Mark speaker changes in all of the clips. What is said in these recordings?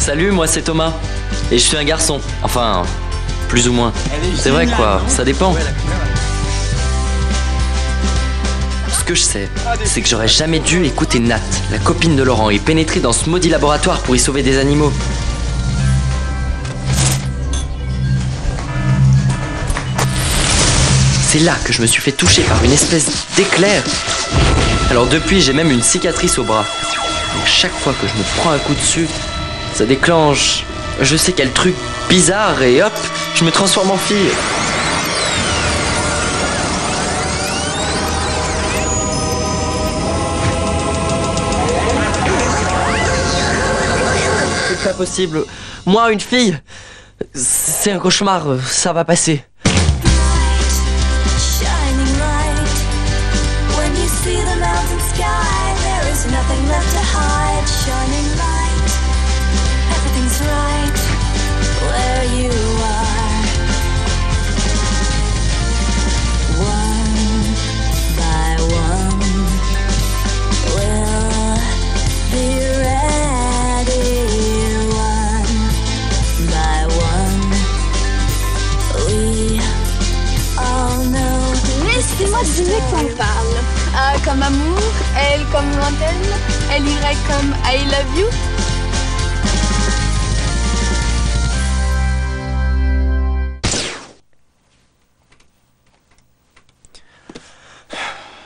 Speaker 1: Salut, moi c'est Thomas. Et je suis un garçon. Enfin, plus ou moins. C'est vrai quoi, ça dépend. Ce que je sais, c'est que j'aurais jamais dû écouter Nat, la copine de Laurent, et pénétrer dans ce maudit laboratoire pour y sauver des animaux. C'est là que je me suis fait toucher par une espèce d'éclair. Alors depuis, j'ai même une cicatrice au bras. Et chaque fois que je me prends un coup dessus, ça déclenche je sais quel truc bizarre et hop, je me transforme en fille. C'est pas possible. Moi, une fille, c'est un cauchemar, ça va passer.
Speaker 2: Laissez-moi deviner qu'on parle. A comme amour, L comme lointaine, L-Y comme I love you.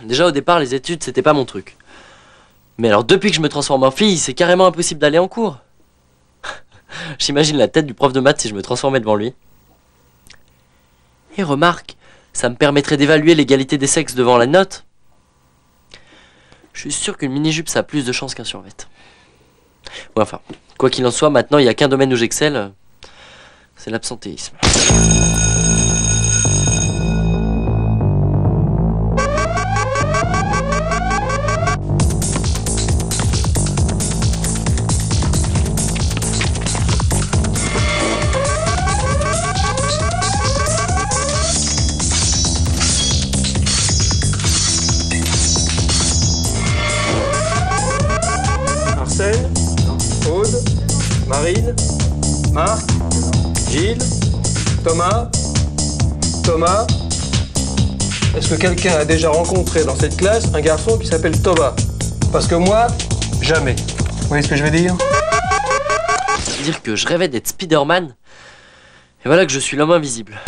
Speaker 1: Déjà au départ, les études, c'était pas mon truc. Mais alors depuis que je me transforme en fille, c'est carrément impossible d'aller en cours. J'imagine la tête du prof de maths si je me transformais devant lui. Et remarque, ça me permettrait d'évaluer l'égalité des sexes devant la note. Je suis sûr qu'une mini-jupe, ça a plus de chances qu'un survêt. Ouais, enfin, quoi qu'il en soit, maintenant, il n'y a qu'un domaine où j'excelle, c'est l'absentéisme.
Speaker 3: Aude, Marine, Marc, Gilles, Thomas. Est-ce que quelqu'un a déjà rencontré dans cette classe un garçon qui s'appelle Thomas? Parce que moi, jamais. Vous voyez ce que je veux dire?
Speaker 1: Dire que je rêvais d'être Spider-Man, et voilà que je suis l'homme invisible.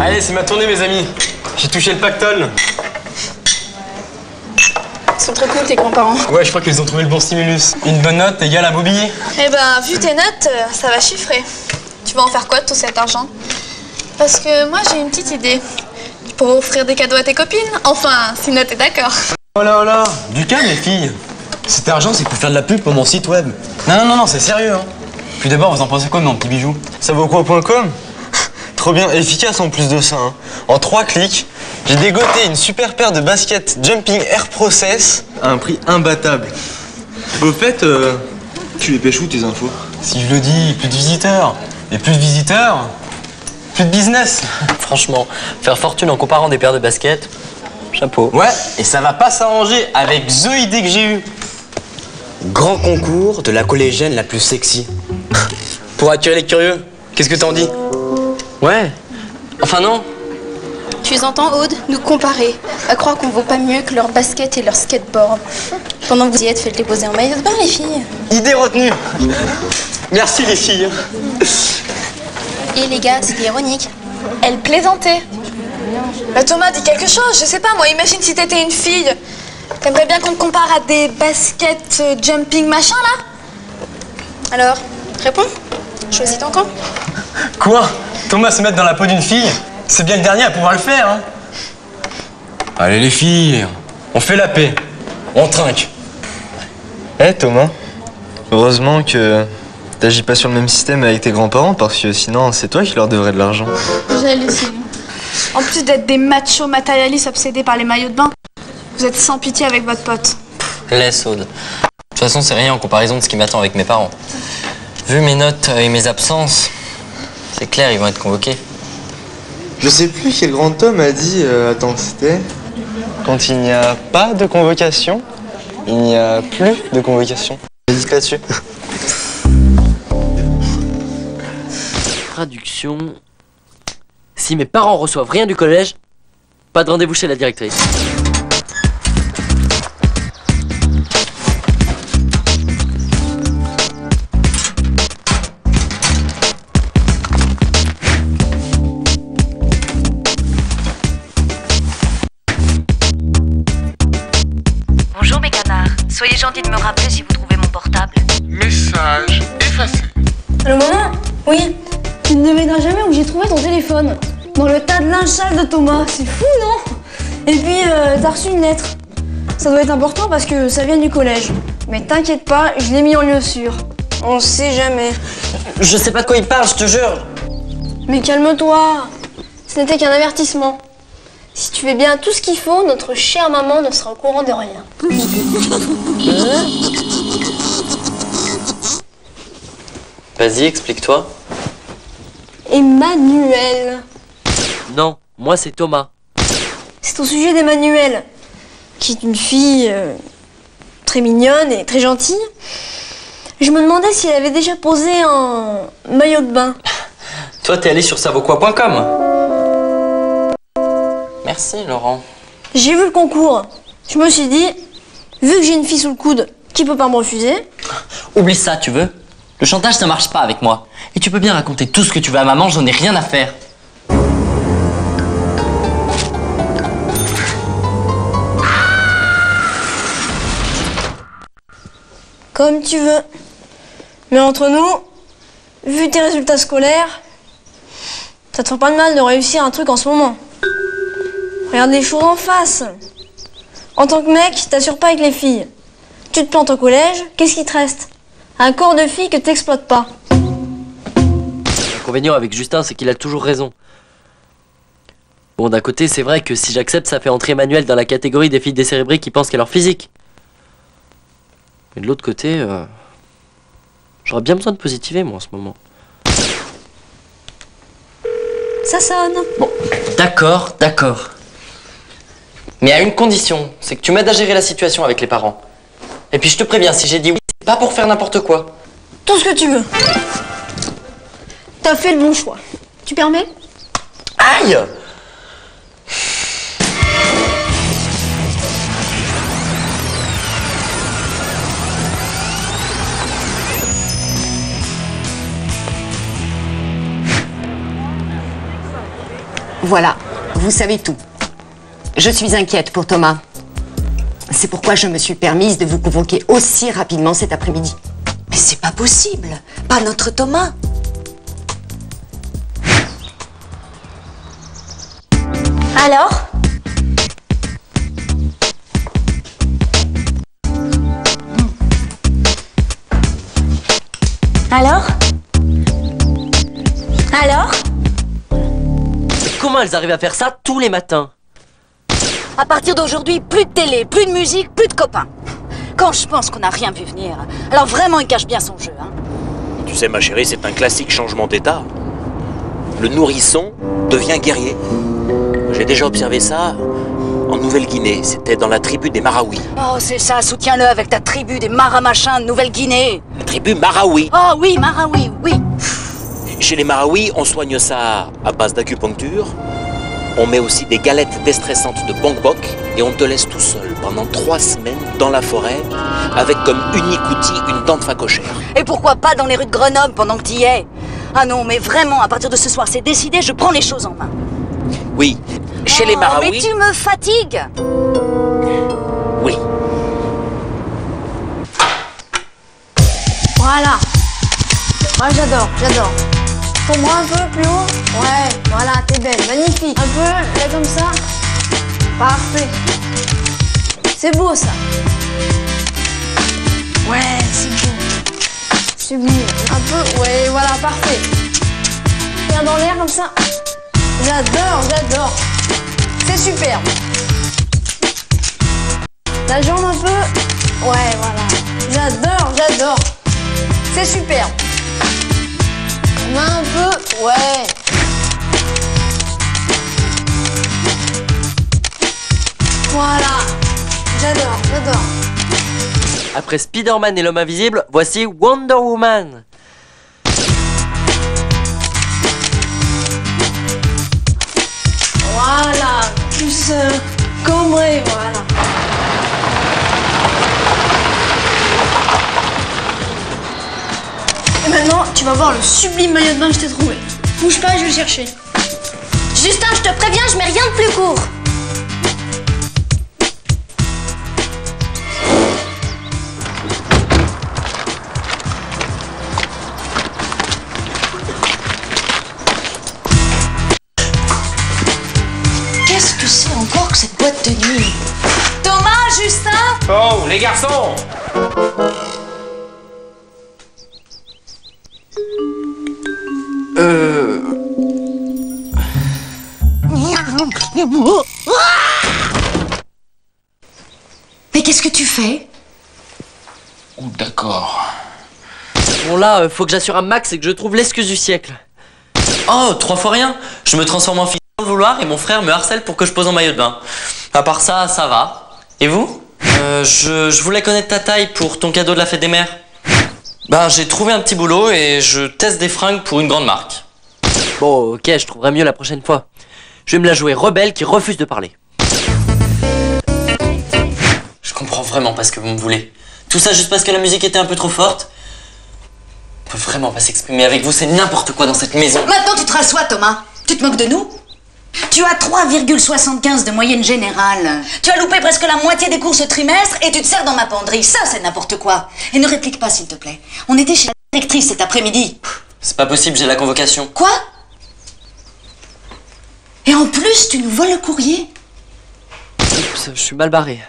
Speaker 4: Allez, c'est ma tournée, mes amis. J'ai touché le pactole.
Speaker 2: Ils sont très cool tes grands-parents.
Speaker 4: Ouais, je crois qu'ils ont trouvé le bon stimulus. Une bonne note égale un beau billet.
Speaker 2: Eh ben, vu tes notes, ça va chiffrer. Tu vas en faire quoi de tout cet argent? Parce que moi, j'ai une petite idée. Pour offrir des cadeaux à tes copines. Enfin, si Nat est d'accord.
Speaker 4: Oh là, du calme, les filles. Cet argent, c'est pour faire de la pub pour mon site web. Non, c'est sérieux, hein. Puis d'abord, vous en pensez quoi de mon petit bijou? Ça vaut quoi.com? Trop bien, efficace en plus de ça, hein. En 3 clics, j'ai dégoté une super paire de baskets Jumping Air Process à un prix imbattable. Au fait, tu les pêches où tes infos? Si je le dis, plus de visiteurs. Et plus de visiteurs, plus de business.
Speaker 1: Franchement, faire fortune en comparant des paires de baskets, chapeau.
Speaker 4: Ouais, et ça va pas s'arranger avec the idée que j'ai eue.
Speaker 5: Grand concours de la collégienne la plus sexy. Pour attirer les curieux, qu'est-ce que t'en dis?
Speaker 1: Ouais, enfin non.
Speaker 6: Tu entends, Aude, nous comparer, à croire qu'on vaut pas mieux que leurs baskets et leurs skateboards. Pendant que vous y êtes, faites les poser en maillot de bain, les filles.
Speaker 4: Idée retenue. Merci les filles.
Speaker 6: Et les gars, c'était ironique.
Speaker 2: Elle plaisantait. Bah Thomas, dis quelque chose, je sais pas, moi, imagine si t'étais une fille. T'aimerais bien qu'on te compare à des baskets jumping machin, là?
Speaker 6: Alors, réponds. Choisis ton camp.
Speaker 4: Quoi? Thomas se mettre dans la peau d'une fille? C'est bien le dernier à pouvoir le faire, hein. Allez les filles, on fait la paix. On trinque.
Speaker 7: Thomas, heureusement que t'agis pas sur le même système avec tes grands-parents, parce que sinon c'est toi qui leur devrais de l'argent.
Speaker 2: J'hallucine. En plus d'être des machos matérialistes obsédés par les maillots de bain, vous êtes sans pitié avec votre pote.
Speaker 1: Laisse, Aude. De toute façon, c'est rien en comparaison de ce qui m'attend avec mes parents. Vu mes notes et mes absences, c'est clair, ils vont être convoqués.
Speaker 7: Je sais plus quel grand homme a dit, attends, c'était... Quand il n'y a pas de convocation,
Speaker 4: Il n'y a plus de convocation. J'hésite là-dessus.
Speaker 1: Traduction. Si mes parents reçoivent rien du collège, pas de rendez-vous chez la directrice.
Speaker 8: Bonjour mes canards, soyez gentils de me rappeler si vous trouvez mon portable.
Speaker 9: Message effacé.
Speaker 10: Allô maman? Oui. Tu ne devineras jamais où j'ai trouvé ton téléphone. Dans le tas de linge sale de Thomas. C'est fou, non? Et puis, t'as reçu une lettre. Ça doit être important parce que ça vient du collège. Mais t'inquiète pas, je l'ai mis en lieu sûr. On sait jamais.
Speaker 5: Je sais pas de quoi il parle, je te jure.
Speaker 10: Mais calme-toi. Ce n'était qu'un avertissement. Si tu fais bien tout ce qu'il faut, notre chère maman ne sera au courant de rien.
Speaker 1: Vas-y, explique-toi.
Speaker 10: Emmanuel.
Speaker 1: Non, moi c'est Thomas.
Speaker 10: C'est au sujet d'Emmanuel, qui est une fille très mignonne et très gentille. Je me demandais si elle avait déjà posé en maillot de bain.
Speaker 5: Toi, t'es allé sur savoquoi.com. Merci, Laurent.
Speaker 10: J'ai vu le concours. Je me suis dit, vu que j'ai une fille sous le coude, qui peut pas me refuser?
Speaker 5: Oublie ça, tu veux? Le chantage, ça marche pas avec moi. Et tu peux bien raconter tout ce que tu veux à maman, j'en ai rien à faire.
Speaker 10: Comme tu veux. Mais entre nous, vu tes résultats scolaires, ça te fait pas de mal de réussir un truc en ce moment. Regarde les choses en face. En tant que mec, t'assures pas avec les filles. Tu te plantes au collège, qu'est-ce qui te reste? Un corps de filles que t'exploites pas.
Speaker 1: L'inconvénient avec Justin, c'est qu'il a toujours raison. Bon, d'un côté, c'est vrai que si j'accepte, ça fait entrer Emmanuel dans la catégorie des filles décérébrées qui pensent qu'à leur physique. Mais de l'autre côté, j'aurais bien besoin de positiver, moi, en ce moment.
Speaker 10: Ça sonne.
Speaker 5: Bon, d'accord. Mais à une condition, c'est que tu m'aides à gérer la situation avec les parents. Et puis je te préviens, si j'ai dit oui, c'est pas pour faire n'importe quoi.
Speaker 10: Tout ce que tu veux. T'as fait le bon choix. Tu permets?
Speaker 5: Aïe!
Speaker 8: Voilà, vous savez tout. Je suis inquiète pour Thomas. C'est pourquoi je me suis permise de vous convoquer aussi rapidement cet après-midi. Mais c'est pas possible, pas notre Thomas.
Speaker 10: Alors? Alors?
Speaker 1: Comment elles arrivent à faire ça tous les matins?
Speaker 8: À partir d'aujourd'hui, plus de télé, plus de musique, plus de copains. Quand je pense qu'on n'a rien vu venir, alors vraiment il cache bien son jeu. Hein.
Speaker 11: Tu sais ma chérie, c'est un classique changement d'état. Le nourrisson devient guerrier. J'ai déjà observé ça en Nouvelle-Guinée. C'était dans la tribu des Maraouis.
Speaker 8: Oh c'est ça, soutiens-le avec ta tribu des Maramachins de Nouvelle-Guinée.
Speaker 11: La tribu Maraoui.
Speaker 8: Oh oui, Maraoui, oui.
Speaker 11: Chez les Maraouis, on soigne ça à base d'acupuncture. On met aussi des galettes déstressantes de Bok-Bok et on te laisse tout seul pendant 3 semaines dans la forêt avec comme unique outil une dent de phacochère.
Speaker 8: Et pourquoi pas dans les rues de Grenoble pendant que t'y es? Ah non, mais vraiment, à partir de ce soir, c'est décidé, je prends les choses en main.
Speaker 11: Oui, chez les Maraouis...
Speaker 8: Mais tu me fatigues.
Speaker 11: Oui.
Speaker 10: Voilà. Ouais, j'adore. Ton bras un peu plus haut. Ouais, voilà, t'es belle, magnifique. Un peu, là comme ça. Parfait. C'est beau ça. Ouais, c'est beau. Sublime. Un peu, ouais, voilà, parfait. Regarde dans l'air comme ça. J'adore. C'est super. La jambe un peu. Ouais, voilà. J'adore. C'est super. Main un peu. Ouais. Voilà. J'adore.
Speaker 1: Après Spider-Man et l'homme invisible, voici Wonder Woman.
Speaker 10: Voilà, plus cambré, voilà. Et maintenant, tu vas voir le sublime maillot de bain que je t'ai trouvé. Bouge pas, je vais le chercher.
Speaker 6: Justin, je te préviens, je mets rien de plus court.
Speaker 8: Qu'est-ce que c'est encore que cette boîte de nuit?
Speaker 2: Thomas, Justin!
Speaker 11: Oh, les garçons!
Speaker 8: Mais qu'est-ce que tu fais?
Speaker 11: Oh, d'accord.
Speaker 1: Bon là, faut que j'assure un max et que je trouve l'excuse du siècle. Oh, 3 fois rien. Je me transforme en fille sans le vouloir et mon frère me harcèle pour que je pose en maillot de bain. À part ça, ça va. Et vous? Je voulais connaître ta taille pour ton cadeau de la fête des mères. Ben, j'ai trouvé un petit boulot et je teste des fringues pour une grande marque. Bon, ok, je trouverai mieux la prochaine fois. Je vais me la jouer rebelle qui refuse de parler. Je comprends vraiment pas ce que vous me voulez. Tout ça juste parce que la musique était un peu trop forte. On peut vraiment pas s'exprimer avec vous, c'est n'importe quoi dans cette maison.
Speaker 8: Maintenant, tu te rassois, Thomas. Tu te moques de nous? Tu as 3,75 de moyenne générale. Tu as loupé presque la moitié des cours ce trimestre et tu te sers dans ma penderie. Ça, c'est n'importe quoi. Et ne réplique pas, s'il te plaît. On était chez la directrice cet après-midi.
Speaker 1: C'est pas possible, j'ai la convocation.
Speaker 8: Quoi? Et en plus, tu nous voles le courrier?
Speaker 1: Oups, je suis mal barré.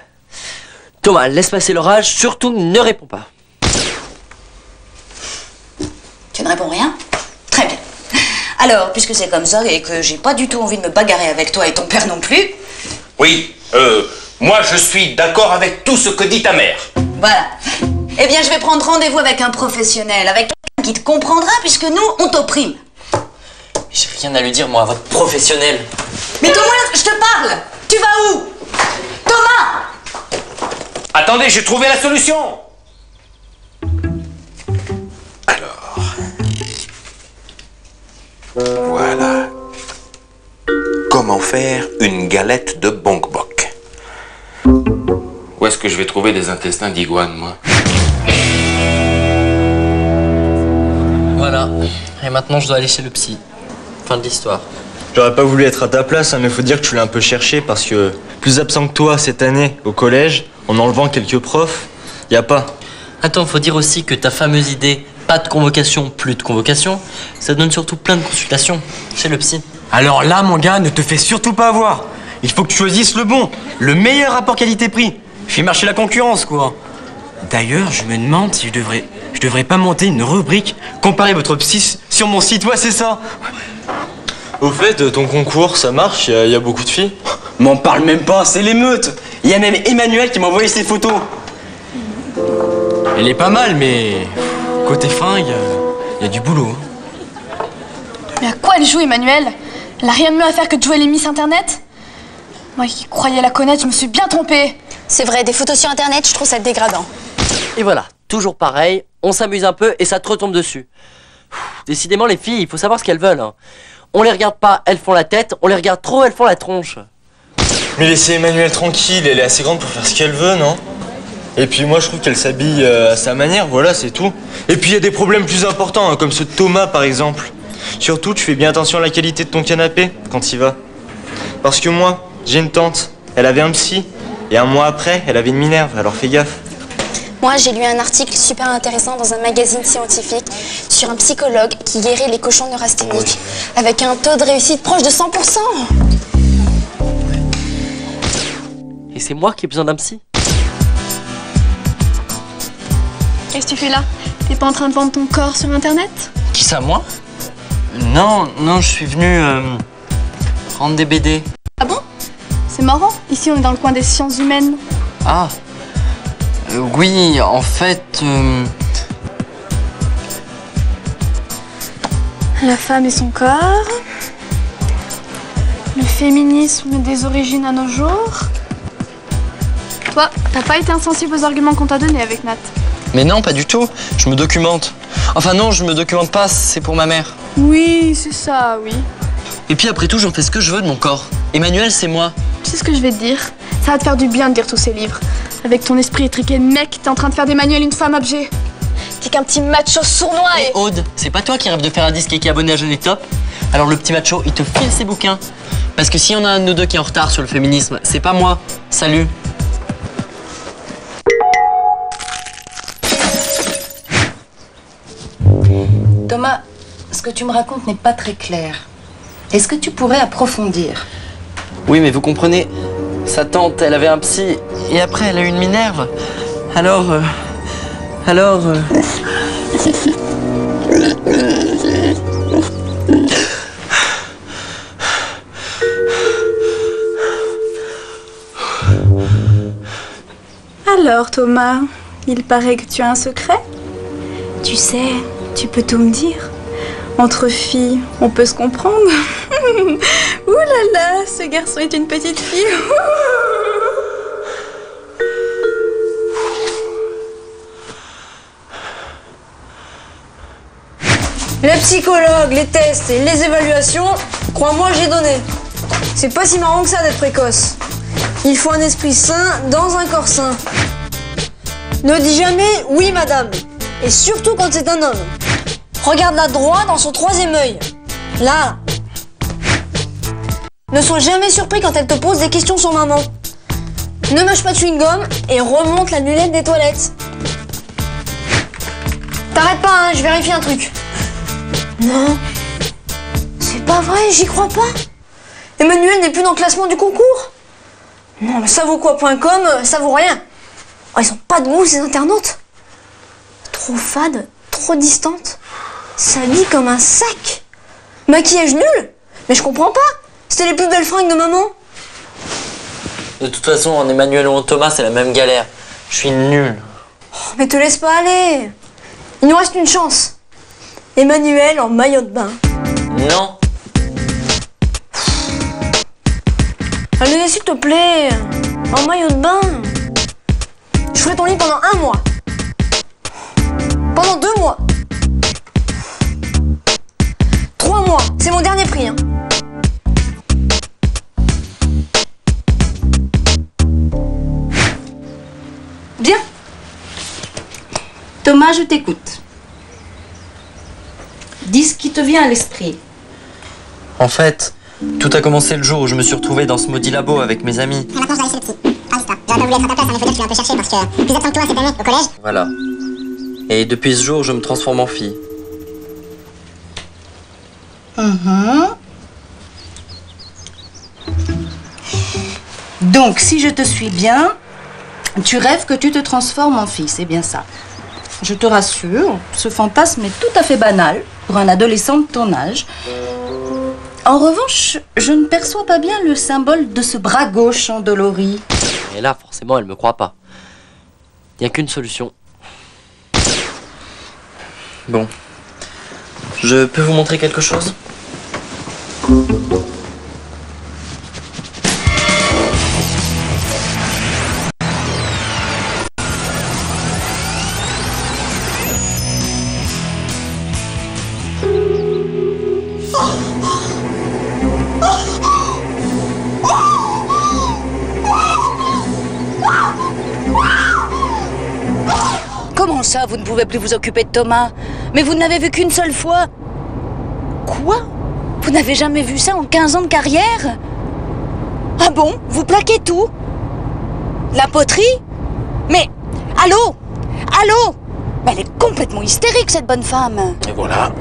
Speaker 1: Thomas, laisse passer l'orage, surtout ne réponds pas.
Speaker 8: Tu ne réponds rien? Très bien. Alors, puisque c'est comme ça et que j'ai pas du tout envie de me bagarrer avec toi et ton père non plus...
Speaker 11: Oui, moi je suis d'accord avec tout ce que dit ta mère.
Speaker 8: Voilà. Eh bien, je vais prendre rendez-vous avec un professionnel, avec quelqu'un qui te comprendra puisque nous, on t'opprime.
Speaker 1: J'ai rien à lui dire, moi, à votre professionnel.
Speaker 8: Mais Thomas, je te parle! Tu vas où? Thomas!
Speaker 11: Attendez, j'ai trouvé la solution. Voilà. Comment faire une galette de bonk-bok? Où est-ce que je vais trouver des intestins d'iguane, moi?
Speaker 1: Voilà. Et maintenant, je dois aller chez le psy. Fin de l'histoire.
Speaker 7: J'aurais pas voulu être à ta place, hein, mais faut dire que tu l'as un peu cherché parce que plus absent que toi cette année au collège, en enlevant quelques profs, y a pas.
Speaker 1: Attends, faut dire aussi que ta fameuse idée, pas de convocation, plus de convocation, ça donne surtout plein de consultations chez le psy.
Speaker 4: Alors là, mon gars, ne te fais surtout pas avoir. Il faut que tu choisisses le bon, le meilleur rapport qualité-prix. Fais marcher la concurrence, quoi. D'ailleurs, je me demande si je devrais pas monter une rubrique comparer votre psy sur mon site. Ouais, c'est ça.
Speaker 7: Au fait, ton concours, ça marche? Y a beaucoup de filles?
Speaker 4: M'en parle même pas, c'est l'émeute. Il y a même Emmanuel qui m'a envoyé ses photos. Elle est pas mal, mais côté fringue, y a du boulot.
Speaker 2: Mais à quoi elle joue, Emmanuel? Elle a rien de mieux à faire que de jouer les Miss Internet? Moi qui croyais la connaître, je me suis bien trompée.
Speaker 6: C'est vrai, des photos sur Internet, je trouve ça dégradant.
Speaker 1: Et voilà, toujours pareil, on s'amuse un peu et ça te retombe dessus. Décidément, les filles, il faut savoir ce qu'elles veulent. Hein. On les regarde pas, elles font la tête, on les regarde trop, elles font la tronche.
Speaker 7: Mais laissez Emmanuel tranquille, elle est assez grande pour faire ce qu'elle veut, non? Et puis moi je trouve qu'elle s'habille à sa manière, voilà, c'est tout. Et puis il y a des problèmes plus importants, hein, comme ceux de Thomas par exemple. Surtout, tu fais bien attention à la qualité de ton canapé quand il va. Parce que moi, j'ai une tante, elle avait un psy, et un mois après, elle avait une Minerve, alors fais gaffe.
Speaker 6: Moi, j'ai lu un article super intéressant dans un magazine scientifique sur un psychologue qui guérit les cochons neurasthéniques avec un taux de réussite proche de 100%.
Speaker 1: Et c'est moi qui ai besoin d'un psy.
Speaker 2: Qu'est-ce que tu fais là? T'es pas en train de vendre ton corps sur Internet?
Speaker 1: Qui ça, moi? Non, je suis venu rendre des BD.
Speaker 2: Ah bon? C'est marrant, ici on est dans le coin des sciences humaines.
Speaker 1: Ah, oui, en fait...
Speaker 2: La femme et son corps. Le féminisme des origines à nos jours. Toi, t'as pas été insensible aux arguments qu'on t'a donnés avec Nat.
Speaker 4: Mais non, pas du tout. Je me documente. Enfin non, je me documente pas, c'est pour ma mère.
Speaker 2: Oui, c'est ça, oui.
Speaker 4: Et puis après tout, j'en fais ce que je veux de mon corps. Emmanuel, c'est moi.
Speaker 2: Tu sais ce que je vais te dire? Ça va te faire du bien de lire tous ces livres. Avec ton esprit étriqué de mec, t'es en train de faire d'Emmanuel une femme objet.
Speaker 10: T'es qu'un petit macho sournois
Speaker 1: Et Aude, c'est pas toi qui rêve de faire un disque et qui est abonné à Jeune Top? Alors le petit macho, il te file ses bouquins. Parce que s'il y en a un de nous deux qui est en retard sur le féminisme, c'est pas moi. Salut.
Speaker 8: Thomas, ce que tu me racontes n'est pas très clair. Est-ce que tu pourrais approfondir?
Speaker 1: Oui, mais vous comprenez, sa tante, elle avait un psy, et après, elle a eu une Minerve. Alors...
Speaker 12: Alors, Thomas, il paraît que tu as un secret? Tu sais, tu peux tout me dire. Entre filles, on peut se comprendre. Ouh là là, ce garçon est une petite fille.
Speaker 10: Les psychologues, les tests et les évaluations, crois-moi, j'ai donné. C'est pas si marrant que ça d'être précoce. Il faut un esprit sain dans un corps sain. Ne dis jamais « oui, madame », et surtout quand c'est un homme. Regarde-la droit dans son troisième œil. Là. Ne sois jamais surpris quand elle te pose des questions sur maman. Ne mâche pas de chewing-gum et remonte la nulette des toilettes. T'arrêtes pas, hein, je vérifie un truc. Non. C'est pas vrai, j'y crois pas. Emmanuel n'est plus dans le classement du concours. Non, mais ça vaut quoi.com, ça vaut rien. Oh, ils ont pas de goût, ces internautes. Trop fade, trop distante. S'habille comme un sac. Maquillage nul. Mais je comprends pas. C'était les plus belles fringues de maman.
Speaker 1: De toute façon, en Emmanuel ou en Thomas, c'est la même galère. Je suis nul.
Speaker 10: Oh, mais te laisse pas aller. Il nous reste une chance. Emmanuel en maillot de bain.
Speaker 1: Non.
Speaker 10: Allez, s'il te plaît. En maillot de bain. Je ferai ton lit pendant 1 mois. Pendant 2 mois. 3 mois. C'est mon dernier prix, hein.
Speaker 8: Bien. Thomas, je t'écoute. Dis ce qui te vient à l'esprit.
Speaker 1: En fait, tout a commencé le jour où je me suis retrouvé dans ce maudit labo avec mes amis.
Speaker 13: Et maintenant, je dois aller chez le psy. Ah, c'est ça. J'aurais pas voulu être à ta place, hein, mais faut dire que tu l'as un peu cherché parce que plus absent que toi cette année au collège.
Speaker 1: Voilà. Et depuis ce jour, je me transforme en fille.
Speaker 8: Donc, si je te suis bien, tu rêves que tu te transformes en fille, c'est bien ça. Je te rassure, ce fantasme est tout à fait banal pour un adolescent de ton âge. En revanche, je ne perçois pas bien le symbole de ce bras gauche endolori.
Speaker 1: Et là, forcément, elle me croit pas. Il n'y a qu'une solution. Bon. Je peux vous montrer quelque chose ?
Speaker 8: Comment ça, vous ne pouvez plus vous occuper de Thomas? Mais vous ne l'avez vu qu'une seule fois. Quoi? Vous n'avez jamais vu ça en 15 ans de carrière? Ah bon? Vous plaquez tout? La poterie? Mais, allô? Allô? Mais elle est complètement hystérique, cette bonne femme.
Speaker 11: Et voilà.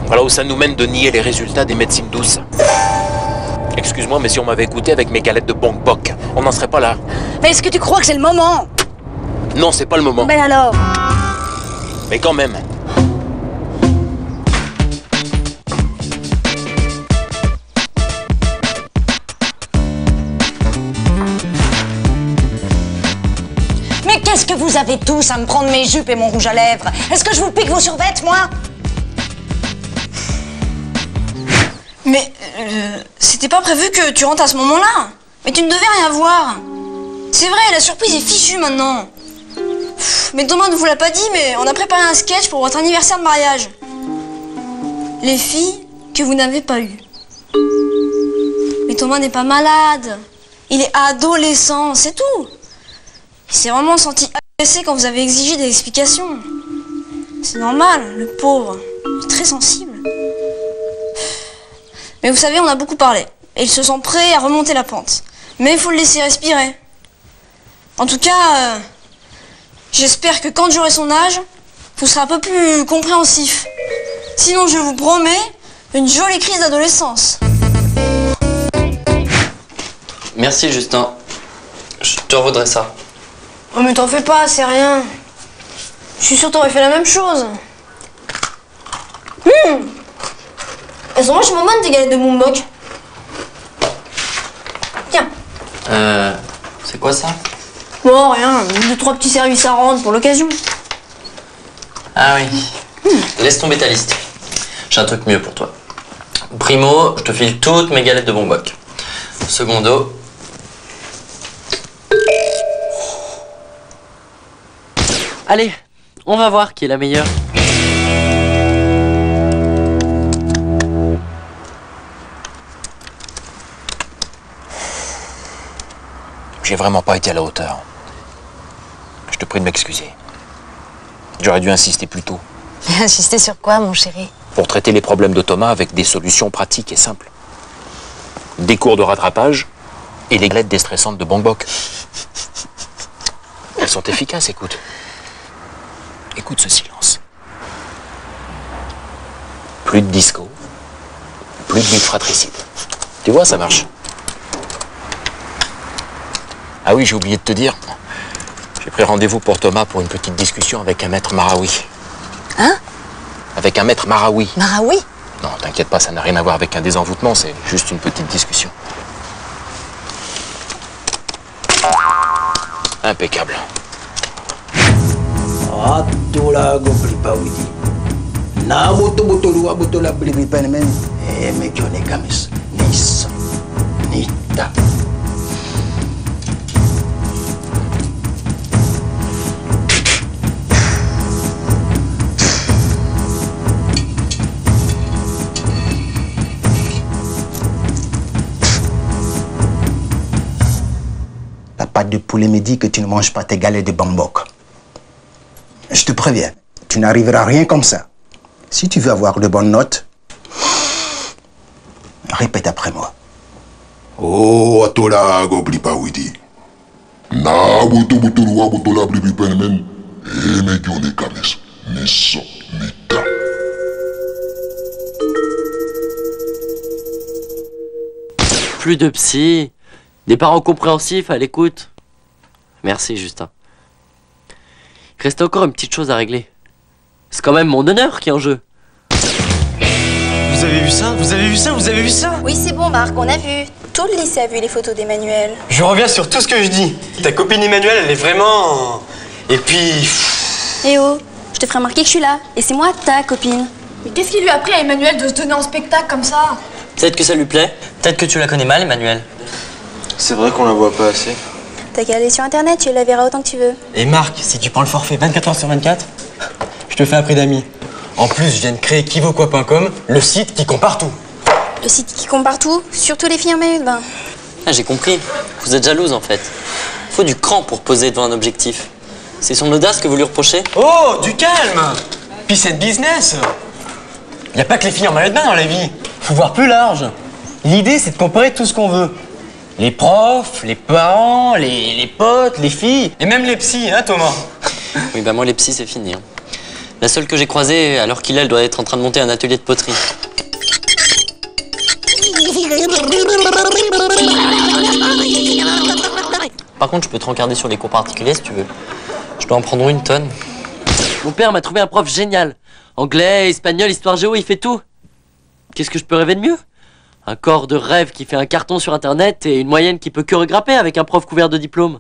Speaker 11: Voilà où ça nous mène de nier les résultats des médecines douces. Excuse-moi, mais si on m'avait écouté avec mes galettes de Bok, on n'en serait pas là.
Speaker 8: Mais est-ce que tu crois que c'est le moment?
Speaker 11: Non, c'est pas le moment.
Speaker 8: Ben alors?
Speaker 11: Mais quand même.
Speaker 8: Mais qu'est-ce que vous avez tous à me prendre mes jupes et mon rouge à lèvres? Est-ce que je vous pique vos survêtements, moi?
Speaker 10: Mais c'était pas prévu que tu rentres à ce moment-là. Mais tu ne devais rien voir. C'est vrai, la surprise est fichue maintenant. Mais Thomas ne vous l'a pas dit, mais on a préparé un sketch pour votre anniversaire de mariage. Les filles que vous n'avez pas eues. Mais Thomas n'est pas malade. Il est adolescent, c'est tout. Il s'est vraiment senti agressé quand vous avez exigé des explications. C'est normal, le pauvre. Il est très sensible. Mais vous savez, on a beaucoup parlé. Et il se sent prêt à remonter la pente. Mais il faut le laisser respirer. En tout cas, j'espère que quand j'aurai son âge, vous serez un peu plus compréhensif. Sinon, je vous promets une jolie crise d'adolescence.
Speaker 1: Merci Justin. Je te revaudrai ça.
Speaker 10: Oh mais t'en fais pas, c'est rien. Je suis sûre t'aurais fait la même chose. Elles sont vachement bonnes tes galettes de Bombok. Tiens.
Speaker 1: C'est quoi ça?
Speaker 10: Bon, rien, 2-3 petits services à rendre pour l'occasion.
Speaker 1: Ah oui. Laisse tomber ta liste. J'ai un truc mieux pour toi. Primo, je te file toutes mes galettes de Bombok. Secondo. Allez, on va voir qui est la meilleure.
Speaker 11: J'ai vraiment pas été à la hauteur. Je te prie de m'excuser. J'aurais dû insister plus tôt.
Speaker 6: Mais insister sur quoi, mon chéri?
Speaker 11: Pour traiter les problèmes de Thomas avec des solutions pratiques et simples. Des cours de rattrapage et les galettes déstressantes de Bongbok. Elles sont efficaces, écoute. Écoute ce silence. Plus de disco, plus de lutte fratricide. Tu vois, ça marche. Ah oui, j'ai oublié de te dire. J'ai pris rendez-vous pour Thomas pour une petite discussion avec un maître maraoui.
Speaker 6: Hein?
Speaker 11: Avec un maître maraoui.
Speaker 6: Maraoui?
Speaker 11: Non, t'inquiète pas, ça n'a rien à voir avec un désenvoûtement, c'est juste une petite discussion. Impeccable.
Speaker 14: Atola gobli pawidi. Na moto botolu abotola bli penemen e me jone kamis. Nis. Nita.
Speaker 15: La pâte de poulet me dit que tu ne manges pas tes galettes de Bombok. Je te préviens, tu n'arriveras à rien comme ça. Si tu veux avoir de bonnes notes, répète après moi.
Speaker 9: Oh, atola gobli pawidi. Na butu butulu abotola bli penemen e me jone kamis. Niso nita.
Speaker 1: Plus de psy. Des parents compréhensifs à l'écoute. Merci Justin. Il reste encore une petite chose à régler. C'est quand même mon honneur qui est en jeu.
Speaker 7: Vous avez vu ça? Vous avez vu ça? Vous avez vu ça?
Speaker 6: Oui, c'est bon, Marc, on a vu. Tout le lycée a vu les photos d'Emmanuel.
Speaker 7: Je reviens sur tout ce que je dis. Ta copine Emmanuelle, elle est vraiment... Et puis...
Speaker 6: Eh oh, je te ferai remarquer que je suis là. Et c'est moi, ta copine.
Speaker 2: Mais qu'est-ce qui lui a pris à Emmanuel de se donner en spectacle comme ça?
Speaker 1: Peut-être que ça lui plaît. Peut-être que tu la connais mal, Emmanuel.
Speaker 7: C'est vrai qu'on la voit pas assez.
Speaker 6: T'as qu'à aller sur internet, tu la verras autant que tu veux.
Speaker 4: Et Marc, si tu prends le forfait 24 heures sur 24, je te fais un prix d'amis. En plus, je viens de créer kivoquoi.com, le site qui compare tout.
Speaker 6: Le site qui compare tout, surtout les filles en maillot de bain.
Speaker 1: Ah, j'ai compris. Vous êtes jalouse en fait. Faut du cran pour poser devant un objectif. C'est son audace que vous lui reprochez?
Speaker 4: Oh, du calme! Puis c'est de business. Y a pas que les filles en maillot de bain dans la vie. Faut voir plus large. L'idée, c'est de comparer tout ce qu'on veut. Les profs, les parents, les potes, les filles, et même les psys, hein Thomas?
Speaker 1: Oui, bah moi les psys c'est fini. Hein. La seule que j'ai croisée, alors qu'il elle doit être en train de monter un atelier de poterie. Par contre, je peux te rencarder sur les cours particuliers si tu veux. Je dois en prendre une tonne. Mon père m'a trouvé un prof génial. Anglais, espagnol, histoire géo, il fait tout. Qu'est-ce que je peux rêver de mieux? Un corps de rêve qui fait un carton sur internet et une moyenne qui peut que regrimper avec un prof couvert de diplômes.